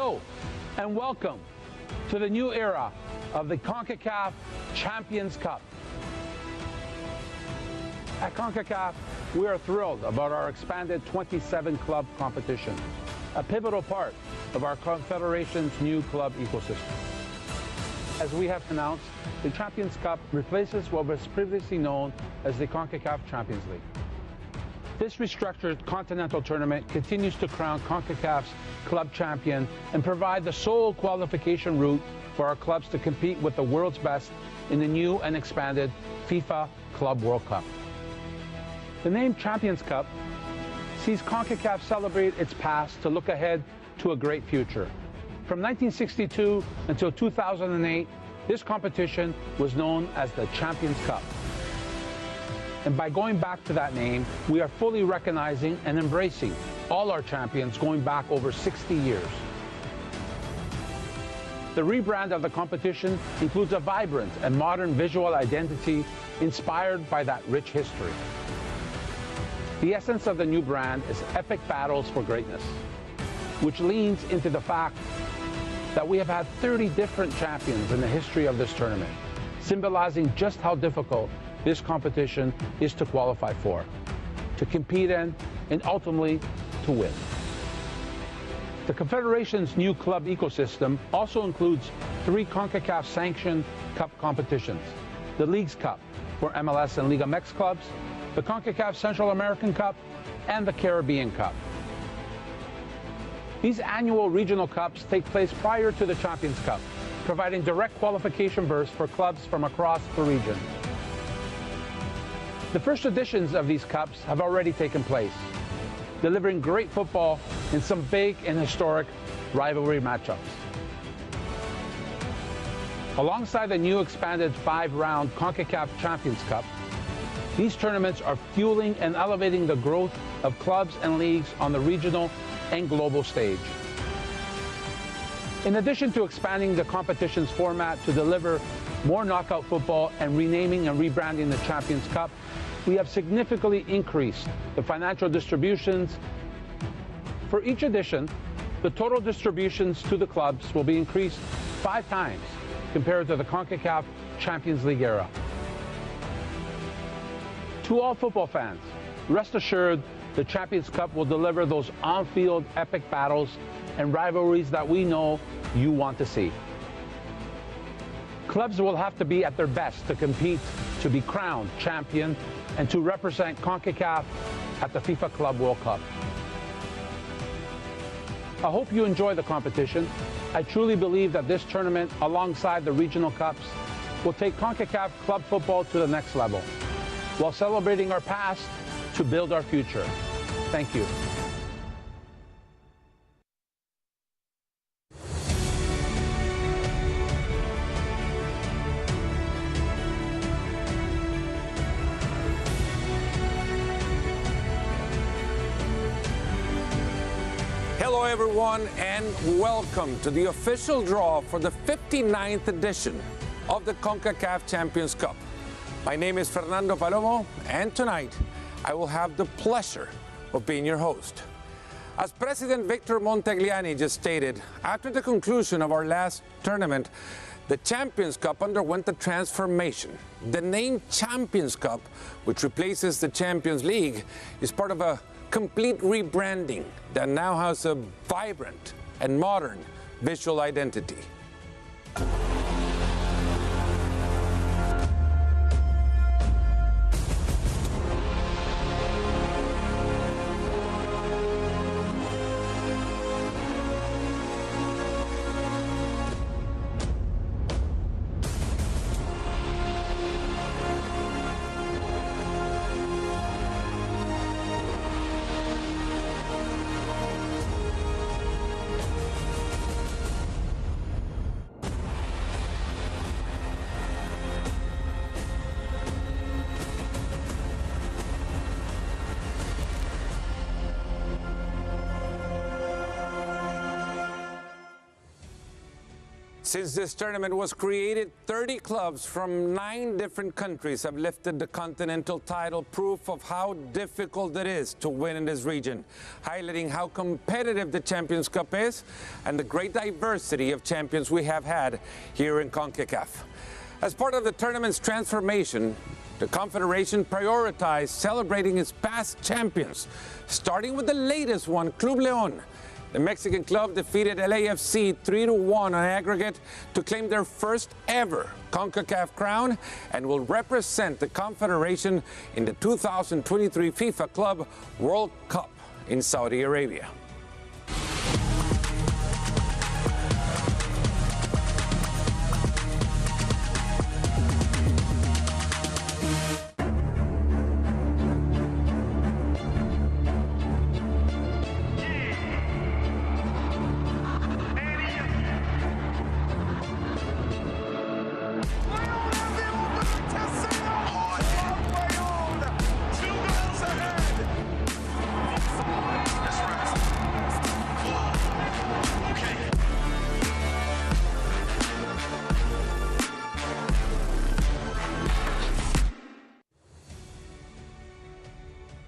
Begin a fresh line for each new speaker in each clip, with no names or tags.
Hello and welcome to the new era of the Concacaf Champions Cup. At Concacaf, we are thrilled about our expanded 27-club competition, a pivotal part of our Confederation's new club ecosystem. As we have announced, the Champions Cup replaces what was previously known as the Concacaf Champions League. This restructured continental tournament continues to crown CONCACAF's club champion and provide the sole qualification route for our clubs to compete with the world's best in the new and expanded FIFA Club World Cup. The name Champions Cup sees CONCACAF celebrate its past to look ahead to a great future. From 1962 until 2008, this competition was known as the Champions Cup. And by going back to that name, we are fully recognizing and embracing all our champions going back over 60 years. The rebrand of the competition includes a vibrant and modern visual identity inspired by that rich history. The essence of the new brand is epic battles for greatness, which leans into the fact that we have had 30 different champions in the history of this tournament, symbolizing just how difficult this competition is to qualify for, to compete in, and ultimately to win. The Confederation's new club ecosystem also includes 3 CONCACAF-sanctioned cup competitions: the Leagues Cup for MLS and Liga MX clubs, the CONCACAF Central American Cup, and the Caribbean Cup. These annual regional cups take place prior to the Champions Cup, providing direct qualification berths for clubs from across the region. The first editions of these cups have already taken place, delivering great football in some big and historic rivalry matchups. Alongside the new expanded 5-round CONCACAF Champions Cup, these tournaments are fueling and elevating the growth of clubs and leagues on the regional and global stage. In addition to expanding the competition's format to deliver more knockout football and renaming and rebranding the Champions Cup, we have significantly increased the financial distributions. For each edition, the total distributions to the clubs will be increased 5 times compared to the CONCACAF Champions League era. To all football fans, rest assured the Champions Cup will deliver those on-field epic battles and rivalries that we know you want to see. Clubs will have to be at their best to compete, to be crowned champion, and to represent CONCACAF at the FIFA Club World Cup. I hope you enjoy the competition. I truly believe that this tournament, alongside the regional cups, will take CONCACAF club football to the next level, while celebrating our past to build our future. Thank you.
Hello everyone and welcome to the official draw for the 59th edition of the CONCACAF Champions Cup. My name is Fernando Palomo and tonight I will have the pleasure of being your host. As President Victor Montagliani just stated, after the conclusion of our last tournament, the Champions Cup underwent a transformation. The name Champions Cup, which replaces the Champions League, is part of a complete rebranding that now has a vibrant and modern visual identity. Since this tournament was created, 30 clubs from 9 different countries have lifted the continental title, proof of how difficult it is to win in this region, highlighting how competitive the Champions Cup is and the great diversity of champions we have had here in Concacaf. As part of the tournament's transformation, the Confederation prioritized celebrating its past champions, starting with the latest one, Club León. The Mexican club defeated LAFC 3-1 on aggregate to claim their first ever Concacaf crown and will represent the Confederation in the 2023 FIFA Club World Cup in Saudi Arabia.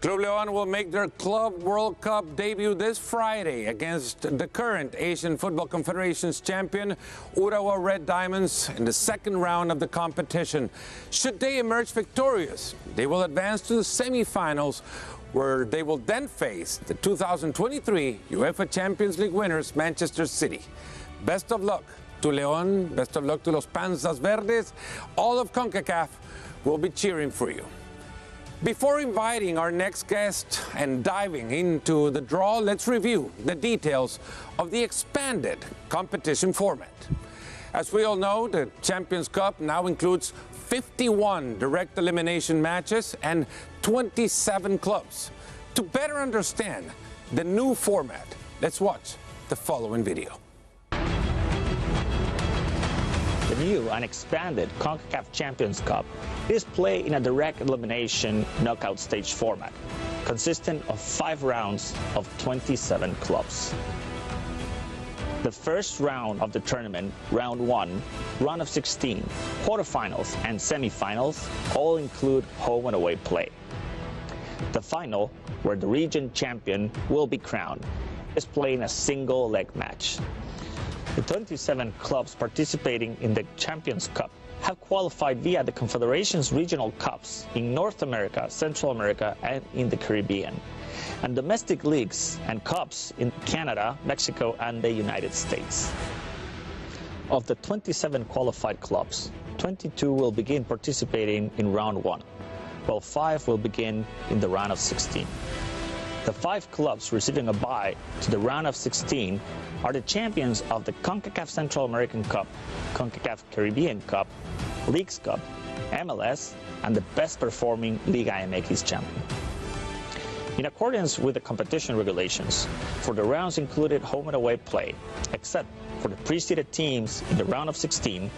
Club León will make their Club World Cup debut this Friday against the current Asian Football Confederation's champion, Urawa Red Diamonds, in the second round of the competition. Should they emerge victorious, they will advance to the semifinals, where they will then face the 2023 UEFA Champions League winners, Manchester City. Best of luck to León, best of luck to Los Panzas Verdes. All of CONCACAF will be cheering for you. Before inviting our next guest and diving into the draw, let's review the details of the expanded competition format. As we all know, the Champions Cup now includes 51 direct elimination matches and 27 clubs. To better understand the new format, let's watch the following video.
The new and expanded CONCACAF Champions Cup is played in a direct elimination knockout stage format, consisting of 5 rounds of 27 clubs. The first round of the tournament, round 1, round of 16, quarterfinals and semifinals all include home and away play. The final, where the region champion will be crowned, is played in a single leg match. The 27 clubs participating in the Champions Cup have qualified via the Confederation's regional cups in North America, Central America, and in the Caribbean, and domestic leagues and cups in Canada, Mexico, and the United States. Of the 27 qualified clubs, 22 will begin participating in round 1, while 5 will begin in the round of 16. The 5 clubs receiving a bye to the round of 16 are the champions of the CONCACAF Central American Cup, CONCACAF Caribbean Cup, Leagues Cup, MLS, and the best performing Liga MX champion. In accordance with the competition regulations, for the rounds included home and away play, except for the preceded teams in the round of 16,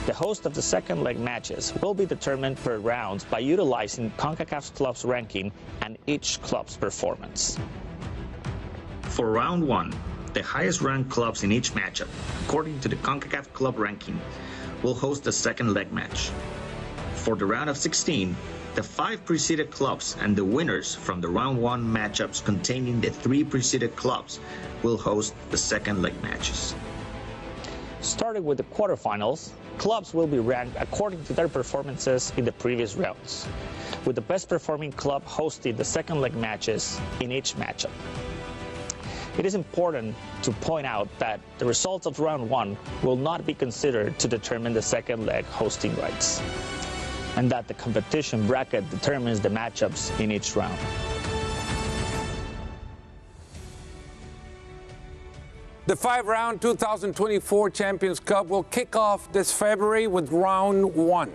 the host of the second leg matches will be determined per round by utilizing CONCACAF's club's ranking and each club's performance. For round 1, the highest ranked clubs in each matchup, according to the CONCACAF club ranking, will host the second leg match. For the round of 16, the 5 preceded clubs and the winners from the round 1 matchups containing the 3 preceded clubs will host the second leg matches. Starting with the quarterfinals, clubs will be ranked according to their performances in the previous rounds, with the best performing club hosting the second leg matches in each matchup. It is important to point out that the results of round 1 will not be considered to determine the second leg hosting rights, and that the competition bracket determines the matchups in each round.
The 5-round 2024 Champions Cup will kick off this February with round 1.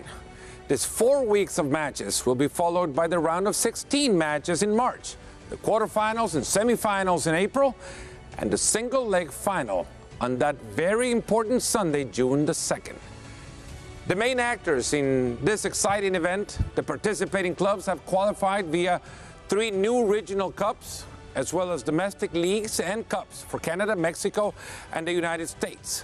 This 4 weeks of matches will be followed by the round of 16 matches in March, the quarterfinals and semifinals in April, and the single-leg final on that very important Sunday, June the 2nd. The main actors in this exciting event, the participating clubs, have qualified via 3 new regional cups, as well as domestic leagues and cups for Canada, Mexico, and the United States.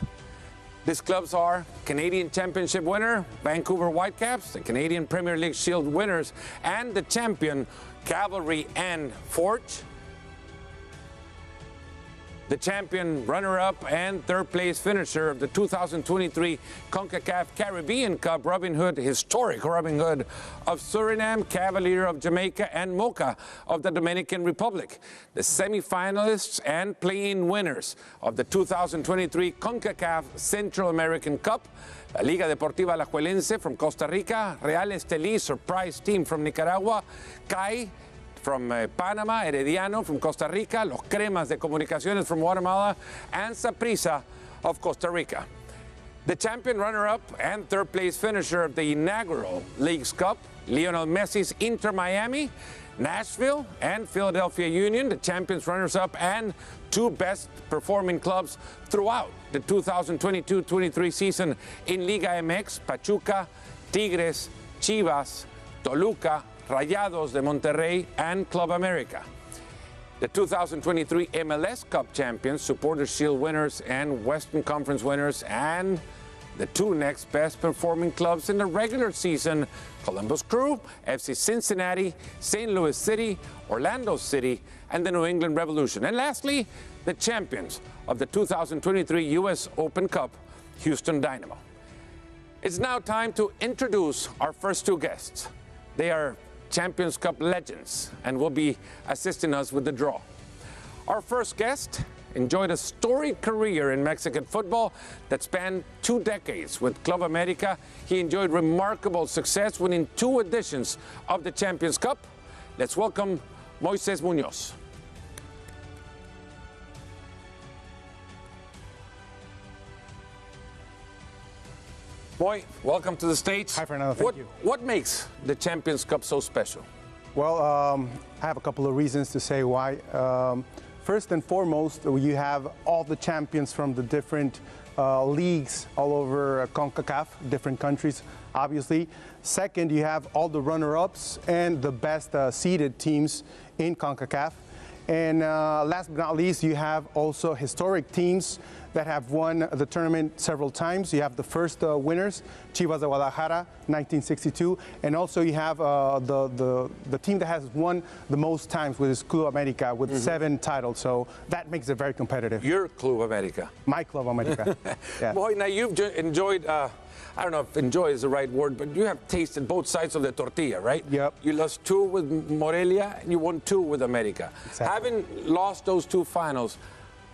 These clubs are Canadian Championship winner, Vancouver Whitecaps, the Canadian Premier League Shield winners, and the champion, Cavalry and Forge. The champion, runner-up, and third-place finisher of the 2023 Concacaf Caribbean Cup, Robin Hood, historic Robin Hood of Suriname, Cavalier of Jamaica, and Mocha of the Dominican Republic. The semifinalists and play-in winners of the 2023 Concacaf Central American Cup, La Liga Deportiva Alajuelense from Costa Rica, Real Estelí, surprise team from Nicaragua, CAI from Panama, Herediano from Costa Rica, Los Cremas de Comunicaciones from Guatemala, and Saprissa of Costa Rica. The champion, runner-up, and third-place finisher of the inaugural Leagues Cup, Lionel Messi's Inter Miami, Nashville, and Philadelphia Union, the champions, runners-up, and two best-performing clubs throughout the 2022-23 season in Liga MX, Pachuca, Tigres, Chivas, Toluca, Rayados de Monterrey, and Club America. The 2023 MLS Cup champions, Supporters Shield winners, and Western Conference winners, and the two next best performing clubs in the regular season, Columbus Crew, FC Cincinnati, St. Louis City, Orlando City, and the New England Revolution. And lastly, the champions of the 2023 U.S. Open Cup, Houston Dynamo. It's now time to introduce our first two guests. They are Champions Cup legends and will be assisting us with the draw. Our first guest enjoyed a storied career in Mexican football that spanned 2 decades. With Club America, he enjoyed remarkable success, winning 2 editions of the Champions Cup. Let's welcome Moises Muñoz. Boy, welcome to the stage.
Hi, Fernando. Thank you.
What makes the Champions Cup so special?
Well, I have a couple of reasons to say why. First and foremost, you have all the champions from the different leagues all over CONCACAF, different countries, obviously. Second, you have all the runner-ups and the best seeded teams in CONCACAF. And last but not least, you have also historic teams that have won the tournament several times. You have the first winners, Chivas de Guadalajara, 1962, and also you have the team that has won the most times with is Club America with 7 titles. So that makes it very competitive.
Your Club America.
My Club America. Yeah.
Boy, now you've enjoyed. I don't know if enjoy is the right word, but you have tasted both sides of the tortilla, right?
Yep.
You lost 2 with Morelia, and you won 2 with America.
Exactly.
Having lost those 2 finals,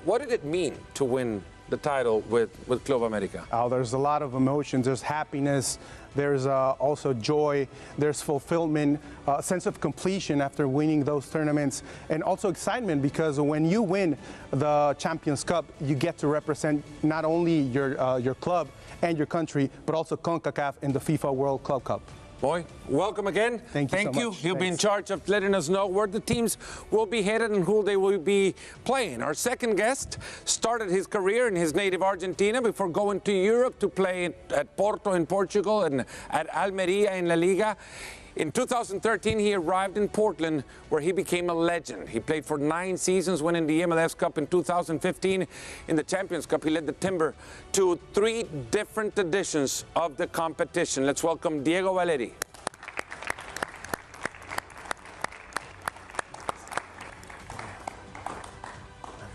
what did it mean to win the title with Club America?
Oh, there's a lot of emotions. There's happiness. There's also joy. There's fulfillment, a sense of completion after winning those tournaments, and also excitement because when you win the Champions Cup, you get to represent not only your club and your country, but also CONCACAF in the FIFA World Club Cup.
Boy, welcome again.
Thank you so much.
You'll be in charge of letting us know where the teams will be headed and who they will be playing. Our second guest started his career in his native Argentina before going to Europe to play at Porto in Portugal and at Almeria in La Liga. In 2013, he arrived in Portland, where he became a legend. He played for 9 seasons, winning the MLS Cup in 2015. In the Champions Cup, he led the Timber to 3 different editions of the competition. Let's welcome Diego Valeri.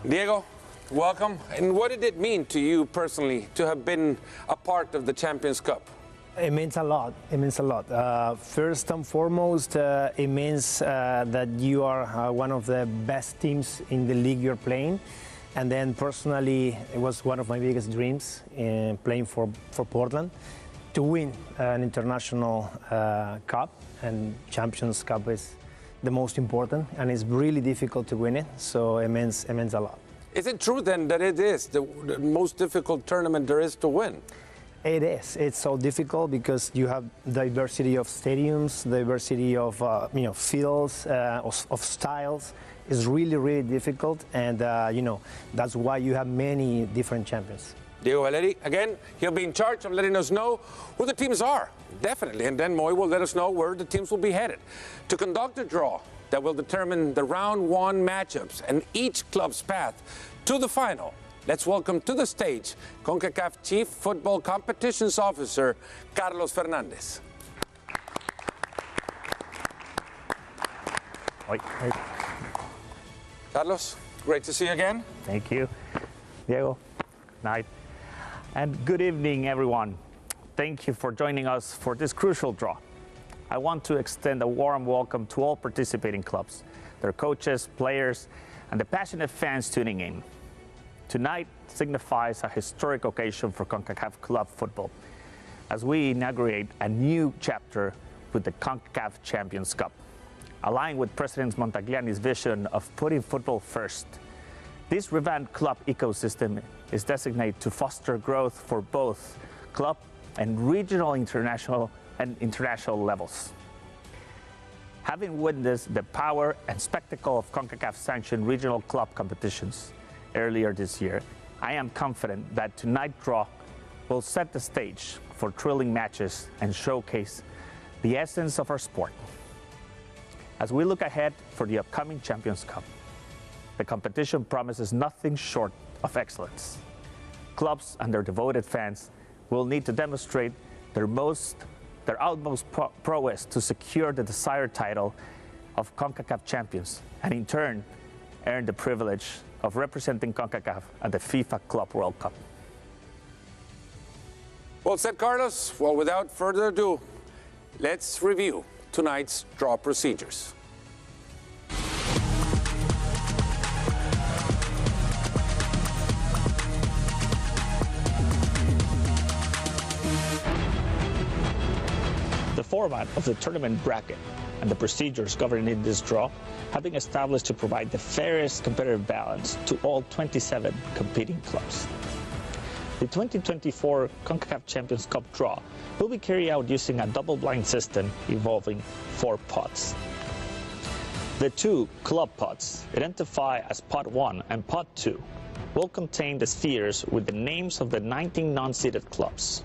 Diego, welcome. And what did it mean to you personally to have been a part of the Champions Cup?
It means a lot. It means a lot. First and foremost, it means that you are one of the best teams in the league you're playing. And then personally, it was one of my biggest dreams in playing for Portland to win an international cup. And Champions Cup is the most important, and it's really difficult to win it. So it means a lot.
Is it true then that it is the most difficult tournament there is to win?
It is. It's so difficult because you have diversity of stadiums, diversity of fields, of styles. It's really, really difficult, and that's why you have many different champions.
Diego Valeri, again, he'll be in charge of letting us know who the teams are, definitely, and then Moy will let us know where the teams will be headed. To conduct a draw that will determine the round 1 matchups and each club's path to the final, let's welcome to the stage CONCACAF Chief Football Competitions Officer, Carlos Fernandez. Carlos, great to see you again.
Thank you, Diego. Night. And good evening, everyone. Thank you for joining us for this crucial draw. I want to extend a warm welcome to all participating clubs, their coaches, players, and the passionate fans tuning in. Tonight signifies a historic occasion for CONCACAF club football as we inaugurate a new chapter with the CONCACAF Champions Cup. Aligned with President Montagliani's vision of putting football first, this revamped club ecosystem is designated to foster growth for both club and regional, international levels. Having witnessed the power and spectacle of CONCACAF-sanctioned regional club competitions earlier this year, I am confident that tonight's draw will set the stage for thrilling matches and showcase the essence of our sport. As we look ahead for the upcoming Champions Cup, the competition promises nothing short of excellence. Clubs and their devoted fans will need to demonstrate their utmost prowess to secure the desired title of CONCACAF champions, and in turn, earn the privilege of representing CONCACAF at the FIFA Club World Cup.
Well said, Carlos. Well, without further ado, let's review tonight's draw procedures.
The format of the tournament bracket and the procedures governing this draw have been established to provide the fairest competitive balance to all 27 competing clubs. The 2024 CONCACAF Champions Cup draw will be carried out using a double-blind system involving 4 pots. The 2 club pots, identified as Pot 1 and Pot 2, will contain the spheres with the names of the 19 non-seeded clubs.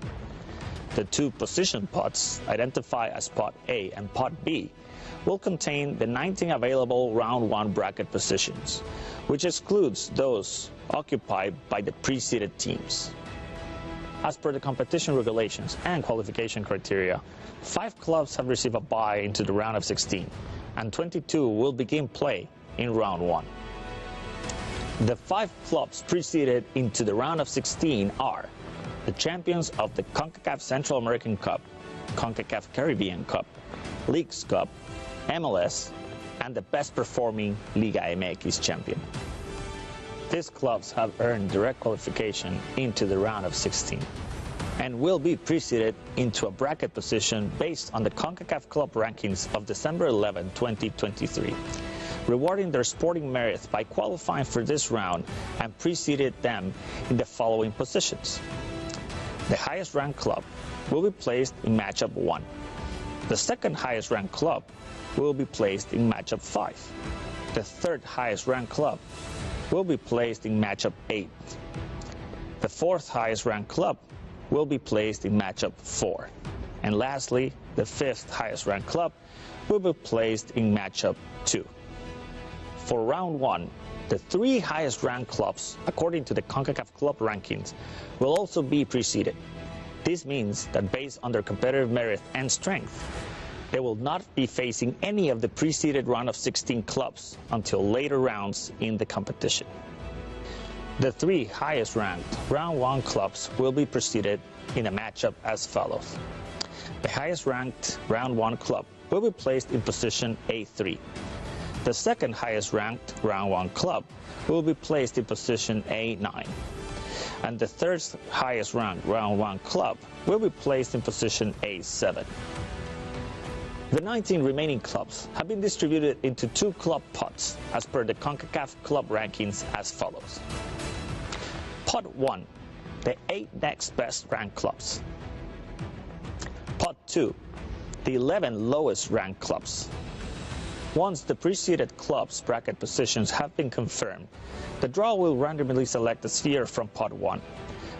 The 2 position pots, identified as Pot A and Pot B, will contain the 19 available Round 1 bracket positions, which excludes those occupied by the pre-seeded teams. As per the competition regulations and qualification criteria, 5 clubs have received a bye into the round of 16, and 22 will begin play in round 1. The 5 clubs pre-seeded into the round of 16 are the champions of the CONCACAF Central American Cup, CONCACAF Caribbean Cup, Leagues Cup, MLS, and the best performing Liga MX champion. These clubs have earned direct qualification into the round of 16 and will be preceded into a bracket position based on the CONCACAF club rankings of December 11, 2023, rewarding their sporting merit by qualifying for this round and preceded them in the following positions. The highest ranked club will be placed in matchup 1. The second highest ranked club will be placed in matchup 5. The third highest ranked club will be placed in matchup 8. The fourth highest ranked club will be placed in matchup 4. And lastly, the fifth highest ranked club will be placed in matchup 2. For round 1, the 3 highest ranked clubs, according to the CONCACAF club rankings, will also be preceded. This means that based on their competitive merit and strength, they will not be facing any of the preceded round of 16 clubs until later rounds in the competition. The 3 highest ranked round 1 clubs will be preceded in a matchup as follows. The highest ranked round 1 club will be placed in position A3. The second highest ranked round 1 club will be placed in position A9. And the third highest ranked round 1 club will be placed in position A7. The 19 remaining clubs have been distributed into 2 club pots as per the CONCACAF club rankings as follows. Pot 1, the 8 next best ranked clubs. Pot 2, the 11 lowest ranked clubs. Once the preceded clubs' bracket positions have been confirmed, the draw will randomly select a sphere from Pot 1,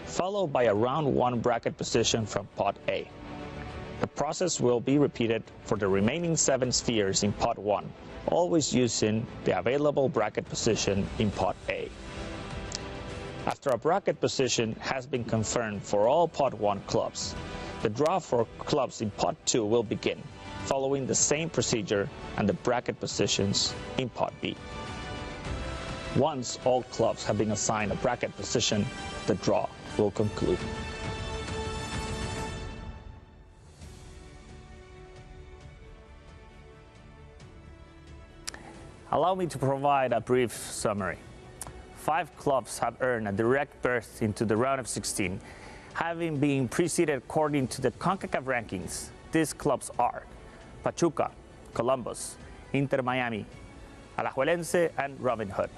followed by a round 1 bracket position from Pot A. The process will be repeated for the remaining 7 spheres in Pot 1, always using the available bracket position in Pot A. After a bracket position has been confirmed for all Pot 1 clubs, the draw for clubs in Pot 2 will begin, following the same procedure and the bracket positions in Pot B. Once all clubs have been assigned a bracket position, the draw will conclude. Allow me to provide a brief summary. 5 clubs have earned a direct berth into the round of 16, having been preceded according to the Concacaf rankings. These clubs are Pachuca, Columbus, Inter Miami, Alajuelense, and Robin Hood.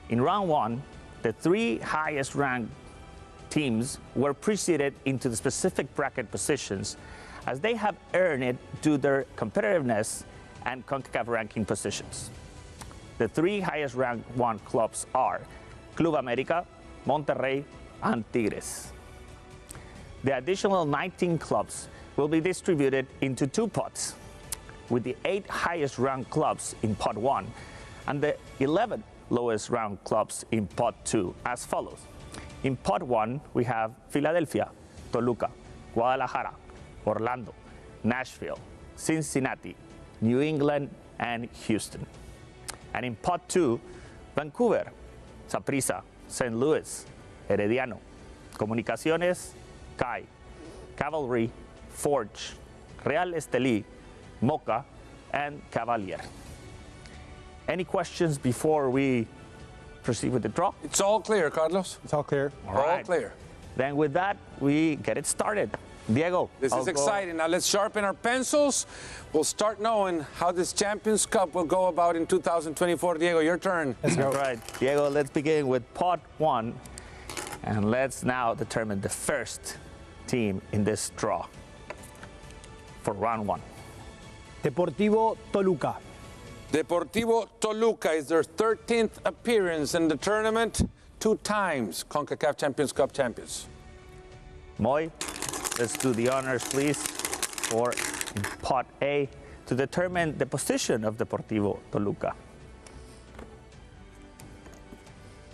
In round 1, the 3 highest ranked teams were preceded into the specific bracket positions as they have earned it due to their competitiveness and Concacaf ranking positions. The 3 highest ranked 1 clubs are Club America, Monterrey, and Tigres. The additional 19 clubs will be distributed into 2 pots, with the 8 highest ranked clubs in Pot 1 and the 11 lowest ranked clubs in Pot 2 as follows. In Pot 1, we have Philadelphia, Toluca, Guadalajara, Orlando, Nashville, Cincinnati, New England, and Houston. And in Pot 2, Vancouver, Saprissa, St. Louis, Herediano, Comunicaciones, CAI, Cavalry, Forge, Real Estelí, Moca, and Cavalier. Any questions before we proceed with the draw?
It's all clear, Carlos.
It's all clear.
All clear.
Then with that, we get it started. Diego.
This is exciting. Now let's sharpen our pencils. We'll start knowing how this Champions Cup will go about in 2024. Diego, your turn.
Let's go. All right, Diego, let's begin with Pot 1. And let's now determine the first team in this draw for round 1.
Deportivo Toluca.
Deportivo Toluca is their 13th appearance in the tournament, 2 times CONCACAF Champions Cup champions.
Moy, let's do the honors, please, for Pot A to determine the position of Deportivo Toluca.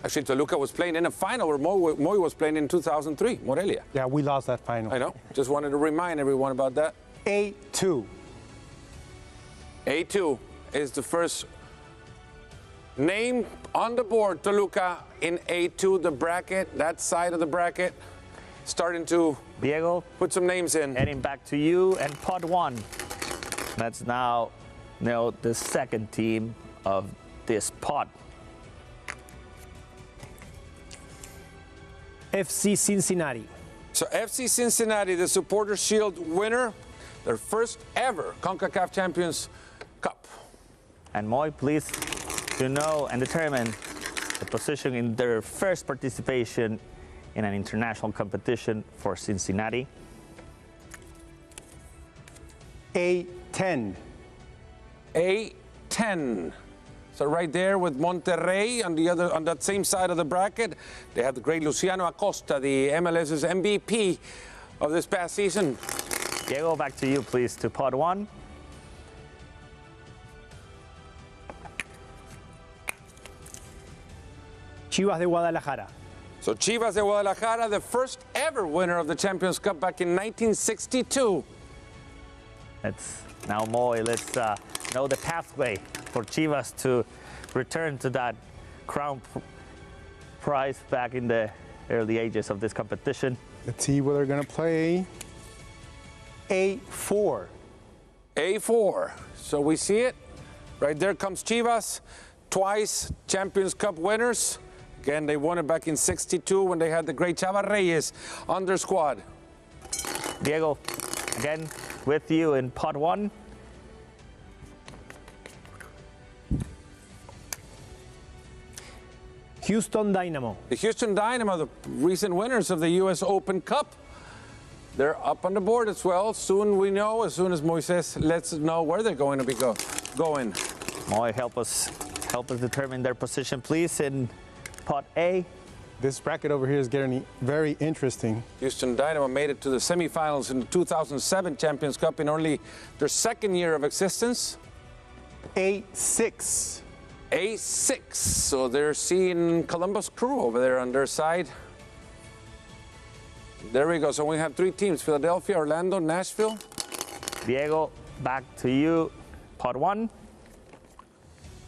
Actually, Toluca was playing in a final where Moy was playing in 2003, Morelia.
Yeah, we lost that final.
I know. Just wanted to remind everyone about that.
A2.
A2 is the first name on the board. Toluca in A2, the bracket, that side of the bracket, starting to
Diego,
put some names in.
heading back to you and Pot 1. Let's now know the second team of this pot.
FC Cincinnati.
So FC Cincinnati, the Supporters Shield winner, their first ever CONCACAF Champions Cup.
And Moy, please, to know and determine the position in their first participation in an international competition for Cincinnati.
A10.
A10. So right there with Monterrey on that same side of the bracket, they have the great Luciano Acosta, the MLS's MVP of this past season.
Diego, back to you, please, to Pot 1.
Chivas de Guadalajara.
So Chivas de Guadalajara, the first ever winner of the Champions Cup back in 1962.
Now, Moy, let's know the pathway for Chivas to return to that crown prize back in the early ages of this competition.
Let's see what they're going to play. A4.
A4. So we see it. Right there comes Chivas, twice Champions Cup winners. Again, they won it back in '62 when they had the great Chava Reyes on their squad.
Diego, again, with you in Pot 1.
Houston Dynamo.
The Houston Dynamo, the recent winners of the U.S. Open Cup. They're up on the board as well. Soon we know, as soon as Moises lets us know where they're going to be going.
Moy, help us determine their position, please, in Pot A.
This bracket over here is getting very interesting.
Houston Dynamo made it to the semifinals in the 2007 Champions Cup in only their second year of existence.
A6.
A6. So they're seeing Columbus Crew over there on their side. There we go. So we have 3 teams: Philadelphia, Orlando, Nashville.
Diego, back to you. Pot 1.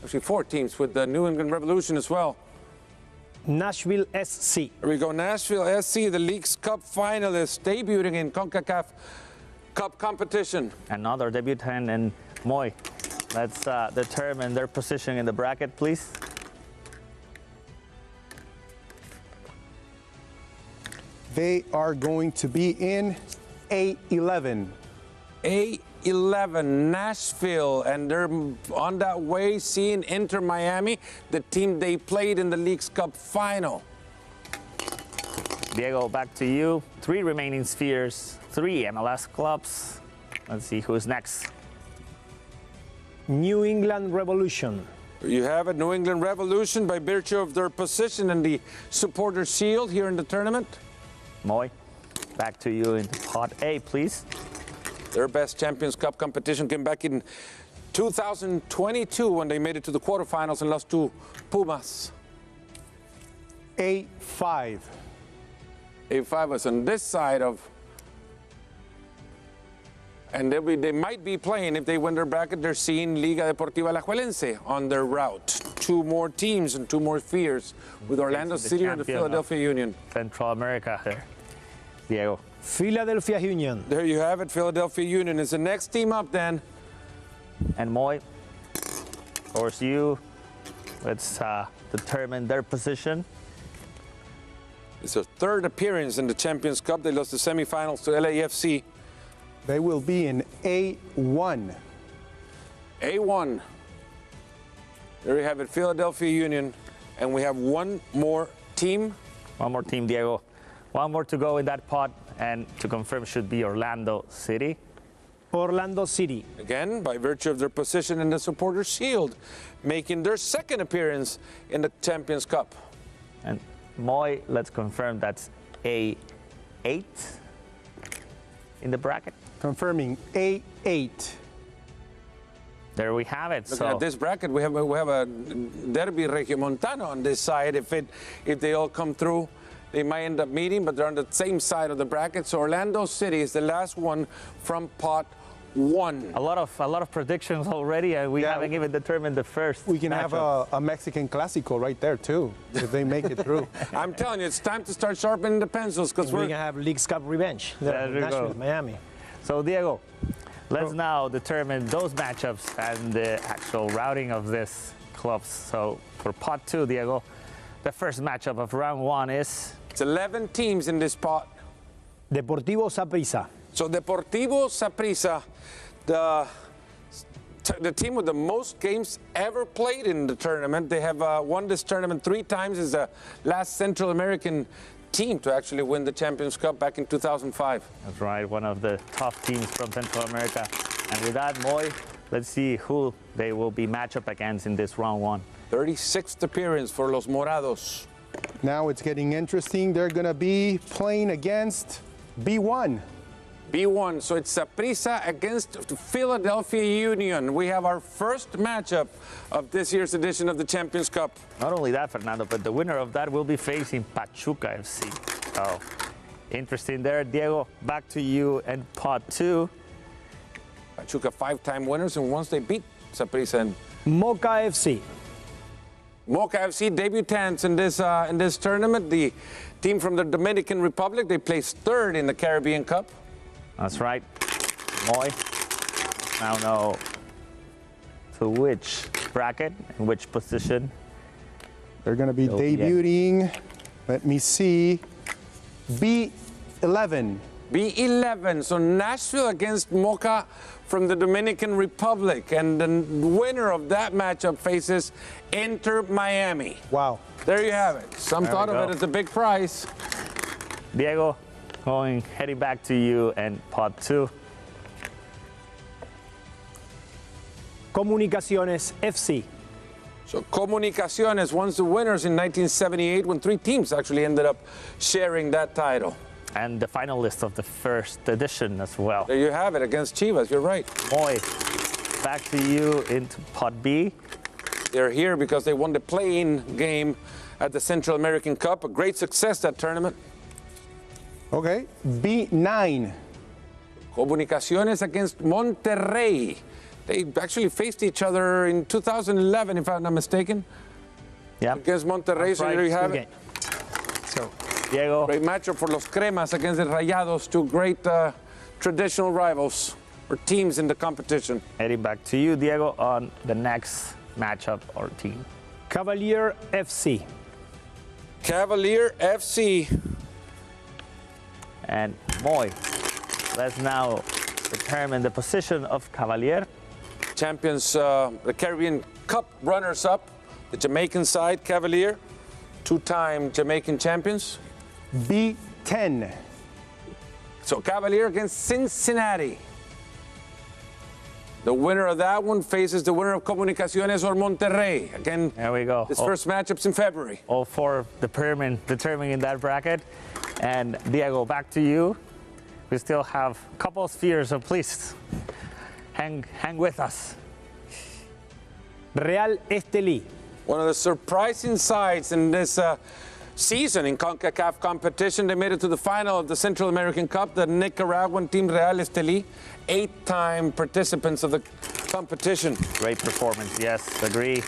Actually, 4 teams with the New England Revolution as well.
Nashville SC.
Here we go. Nashville SC, the League's Cup finalists, debuting in Concacaf Cup competition.
Another debutant, and Moy, let's determine their position in the bracket, please.
They are going to be in A11.
A11, Nashville, and they're on that way seeing Inter Miami, the team they played in the League's Cup final.
Diego, back to you. 3 remaining spheres, 3 MLS clubs. Let's see who's next.
New England Revolution.
You have a New England Revolution by virtue of their position in the Supporters' Shield here in the tournament.
Moy, back to you in Pot A, please.
Their best Champions Cup competition came back in 2022 when they made it to the quarterfinals and lost to Pumas.
A5.
A5 was on this side of, and they might be playing, if they win their bracket, they're seeing Liga Deportiva Alajuelense on their route. 2 more teams and 2 more spheres with Orlando City and the Philadelphia Union.
Central America there. Diego.
Philadelphia Union.
There you have it. Philadelphia Union is the next team up then.
And Moy, of course you. Let's determine their position.
It's their 3rd appearance in the Champions Cup. They lost the semifinals to LAFC.
They will be in A1.
A1. There you have it, Philadelphia Union. And we have 1 more team.
1 more team, Diego. 1 more to go in that pot, and to confirm should be Orlando City.
Orlando City.
Again, by virtue of their position in the Supporters' Shield, making their 2nd appearance in the Champions Cup.
And Moy, let's confirm that's A8 in the bracket.
Confirming A8.
There we have it.
Looking at this bracket, we have a Derby Regiomontano on this side. If they all come through, they might end up meeting, but they're on the same side of the bracket. So Orlando City is the last one from pot 1.
A lot of predictions already, and we haven't even determined the first.
We can have
matchup.
a Mexican Clásico right there too, if they make it through.
I'm telling you, it's time to start sharpening the pencils, because
We're going to have League's Cup revenge.
There we
Nashville,
go.
Miami.
So Diego, let's now determine those matchups and the actual routing of these clubs. So for pot 2, Diego, the first matchup of round 1 is?
It's 11 teams in this pot.
Deportivo Saprissa.
So Deportivo Saprissa, the team with the most games ever played in the tournament. They have won this tournament 3 times. Is the last Central American team to actually win the Champions Cup back in 2005.
That's right, one of the tough teams from Central America. And with that, Moy, let's see who they will be matched up against in this round 1.
36th appearance for Los Morados.
Now it's getting interesting. They're going to be playing against B1.
B1, so it's Saprissa against Philadelphia Union. We have our first matchup of this year's edition of the Champions Cup.
Not only that, Fernando, but the winner of that will be facing Pachuca FC. So, interesting there. Diego, back to you and pot 2.
Pachuca 5-time winners, and once they beat Saprissa and
Moca FC.
Moca FC debutants in this tournament. The team from the Dominican Republic, they placed 3rd in the Caribbean Cup.
That's right. Moy, now know to which bracket and which position.
They're going to be debuting, let me see, B11.
B11, so Nashville against Moca from the Dominican Republic. And the winner of that matchup faces Inter Miami.
Wow.
There you have it. Some thought of it as a big prize.
Diego, heading back to you and pot 2.
Comunicaciones FC.
So Comunicaciones, once the winners in 1978 when 3 teams actually ended up sharing that title.
And the finalist of the first edition as well.
There you have it, against Chivas, you're right.
Moy, back to you into pot B.
They're here because they won the play-in game at the Central American Cup. A great success, that tournament.
Okay, B9.
Comunicaciones against Monterrey. They actually faced each other in 2011, if I'm not mistaken.
Yeah.
Against Monterrey, so there you have it.
So,
Diego.
Great matchup for Los Cremas against the Rayados, two great traditional rivals or teams in the competition.
Heading back to you, Diego, on the next matchup or team.
Cavalier FC.
Cavalier FC.
And Moy, let's now determine the position of Cavalier.
Champions, the Caribbean Cup runners-up, the Jamaican side, Cavalier, two-time Jamaican champions.
B10.
So Cavalier against Cincinnati. The winner of that one faces the winner of Comunicaciones or Monterrey. Again,
There we go.
this first matchup's in February.
All four determining that bracket. And Diego, back to you. We still have a couple of spheres, so please hang with us.
Real Estelí.
One of the surprising sides in this season in Concacaf competition. They made it to the final of the Central American Cup, the Nicaraguan team Real Estelí, 8-time participants of the competition.
Great performance, yes, agree.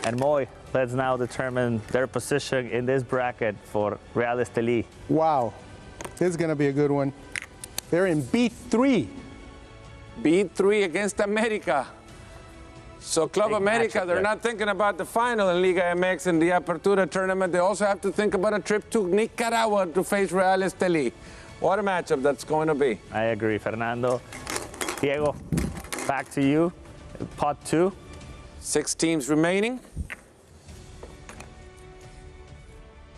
And Moy, let's now determine their position in this bracket for Real Estelí.
Wow, this is going to be a good one. They're in B3.
B3 against America. So Club
Big
America,
matchup
they're
there.
not thinking about the final in Liga MX and the Apertura tournament. They also have to think about a trip to Nicaragua to face Real Estelí. What a matchup that's going to be.
I agree, Fernando. Diego, back to you. Pot 2.
6 teams remaining.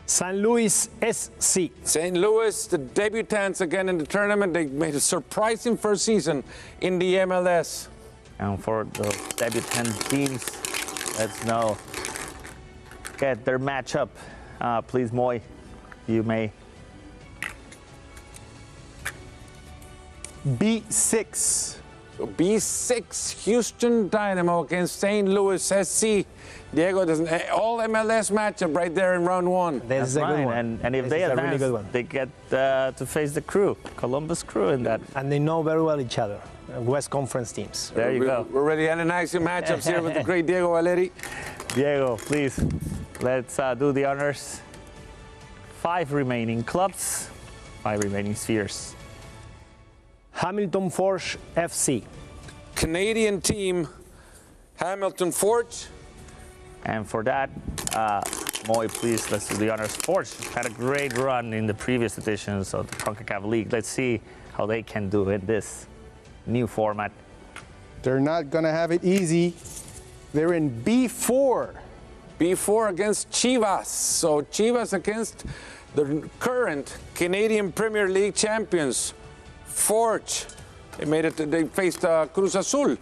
San Luis SC.
St. Louis, the debutants again in the tournament. They made a surprising first season in the MLS.
And for the debutant teams, let's now get their matchup. Please, Moy, you may.
B6.
So B6, Houston Dynamo against St. Louis SC. Diego, there's an all MLS matchup right there in round 1.
This is a good
Fine.
one.
And if
This
they
is a
advance,
really good one.
they get to face the crew, Columbus Crew in that.
And they know very well each other, West Conference teams.
There you go.
We're already analyzing matchups here with the great Diego Valeri.
Diego, please, let's do the honors. 5 remaining clubs, 5 remaining spheres.
Hamilton Forge FC.
Canadian team, Hamilton Forge.
And for that, Moy, please, let's do the honors. Forge had a great run in the previous editions of the Concacaf League. Let's see how they can do in this new format.
They're not going to have it easy. They're in B4.
B4 against Chivas. So Chivas against the current Canadian Premier League champions, Forge. They made it. They faced Cruz Azul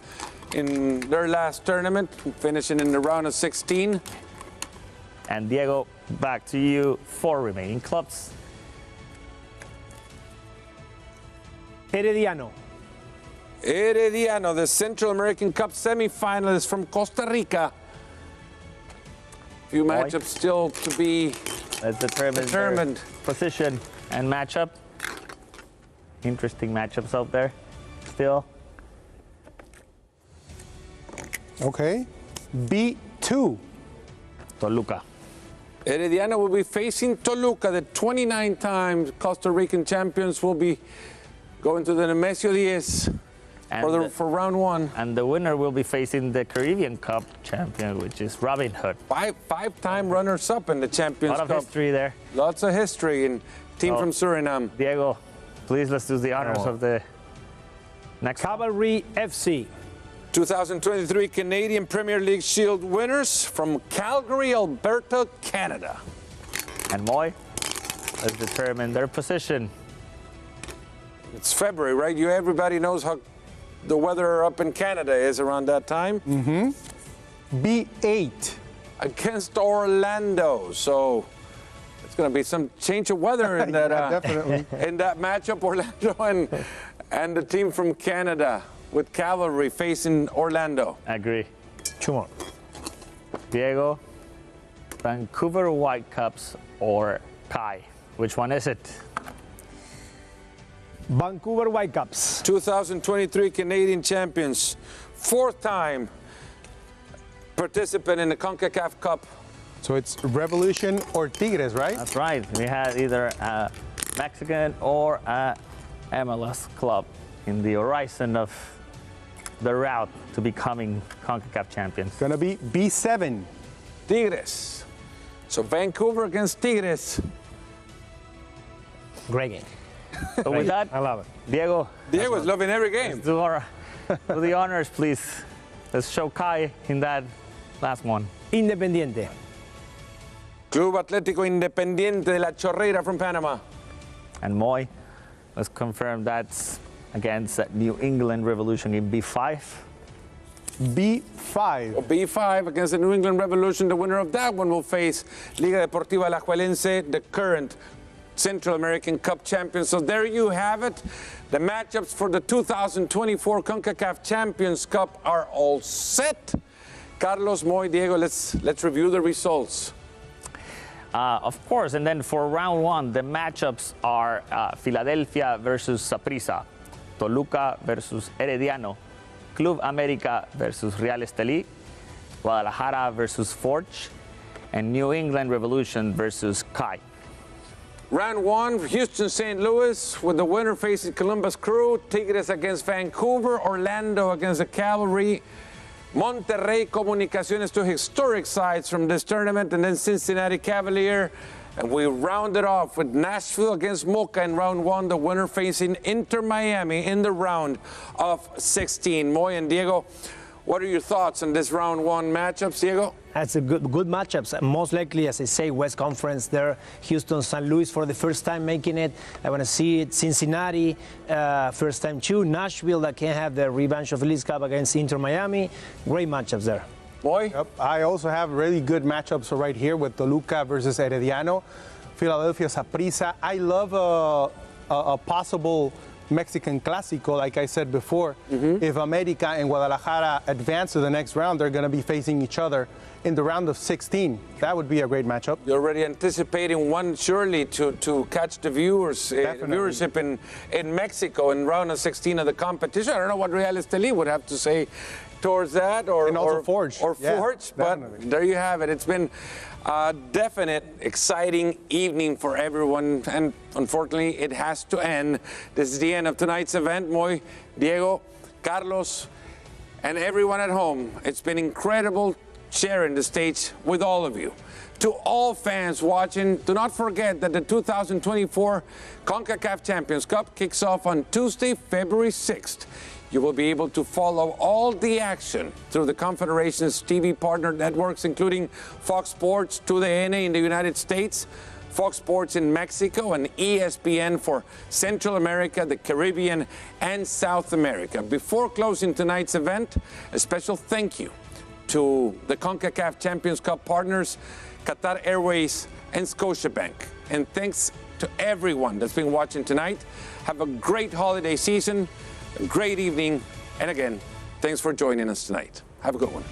in their last tournament, finishing in the round of 16.
And Diego, back to you. 4 remaining clubs.
Herediano.
Herediano, the Central American Cup semifinalists from Costa Rica. Few matchups still to be
Let's determine
determined.
their position and matchup. Interesting matchups out there still.
Okay. B2.
Toluca.
Herediano will be facing Toluca, the 29-time Costa Rican champions will be going to the Nemesio 10 for round 1.
And the winner will be facing the Caribbean Cup champion, which is Robin Hood.
Five-time runners-up in the
A
Champions
lot of
Cup.
history there.
Lots of history in team from Suriname.
Diego, please, let's do the honors of the next one.
Cavalry FC.
2023 Canadian Premier League Shield winners from Calgary, Alberta, Canada.
And Moy, let's determine their position.
It's February, right? Everybody knows how the weather up in Canada is around that time.
B8.
Against Orlando. So it's going to be some change of weather in that
definitely.
in that matchup, Orlando and the team from Canada with Cavalry facing Orlando.
I agree.
2 more.
Diego, Vancouver Whitecaps or Kai? Which one is it?
Vancouver Whitecaps.
2023 Canadian champions, fourth time participant in the Concacaf Cup.
So it's Revolution or Tigres, right?
That's right. We had either a Mexican or a MLS club in the horizon of the route to becoming CONCACAF champions.
Gonna be B7.
Tigres. So Vancouver against Tigres.
Great game.
So with that,
I love it.
Diego is loving every game.
do the honors, please. Let's show Kai in that last one.
Independiente.
Club Atlético Independiente de la Chorrera from Panama.
And Moy, let's confirm that's against that New England Revolution in B5.
B5.
B5 against the New England Revolution. The winner of that one will face Liga Deportiva Alajuelense, the current Central American Cup champions. So there you have it. The matchups for the 2024 CONCACAF Champions Cup are all set. Carlos, Moy, Diego, let's review the results.
Of course, and then for round one, the matchups are Philadelphia versus Saprissa, Toluca versus Herediano, Club América versus Real Estelí, Guadalajara versus Forge, and New England Revolution versus Kai.
Round one, Houston St. Louis with the winner facing Columbus Crew, Tigres against Vancouver, Orlando against the Cavalry, Monterrey Comunicaciones, two historic sides from this tournament, and then Cincinnati Cavalier. And we rounded off with Nashville against Mocha in round one, the winner facing Inter Miami in the round of 16. Moy and Diego, what are your thoughts on this round one matchups, Diego?
That's a good matchups. Most likely, as I say, West Conference there. Houston, St. Louis for the first time making it. I want to see it. Cincinnati, first time too. Nashville that can have the revanche of League Cup against Inter Miami. Great matchups there.
Boy?
Yep. I also have really good matchups right here with Toluca versus Herediano, Philadelphia Saprissa. I love a possible Mexican Clásico, like I said before. If America and Guadalajara advance to the next round, they're going to be facing each other in the round of 16. That would be a great matchup.
You're already anticipating one surely to catch the viewership in Mexico in round of 16 of the competition. I don't know what Real Estelí would have to say towards that, or
Forge.
Yeah, Forge, but there you have it. It's been a definite, exciting evening for everyone, and unfortunately, it has to end. This is the end of tonight's event. Moy, Diego, Carlos, and everyone at home. It's been incredible sharing the stage with all of you. To all fans watching, do not forget that the 2024 CONCACAF Champions Cup kicks off on Tuesday, February 6th. You will be able to follow all the action through the Confederation's TV partner networks, including Fox Sports, TUDN in the United States, Fox Sports in Mexico, and ESPN for Central America, the Caribbean, and South America. Before closing tonight's event, a special thank you to the CONCACAF Champions Cup partners, Qatar Airways and Scotiabank. And thanks to everyone that's been watching tonight. Have a great holiday season, a great evening, and again, thanks for joining us tonight. Have a good one.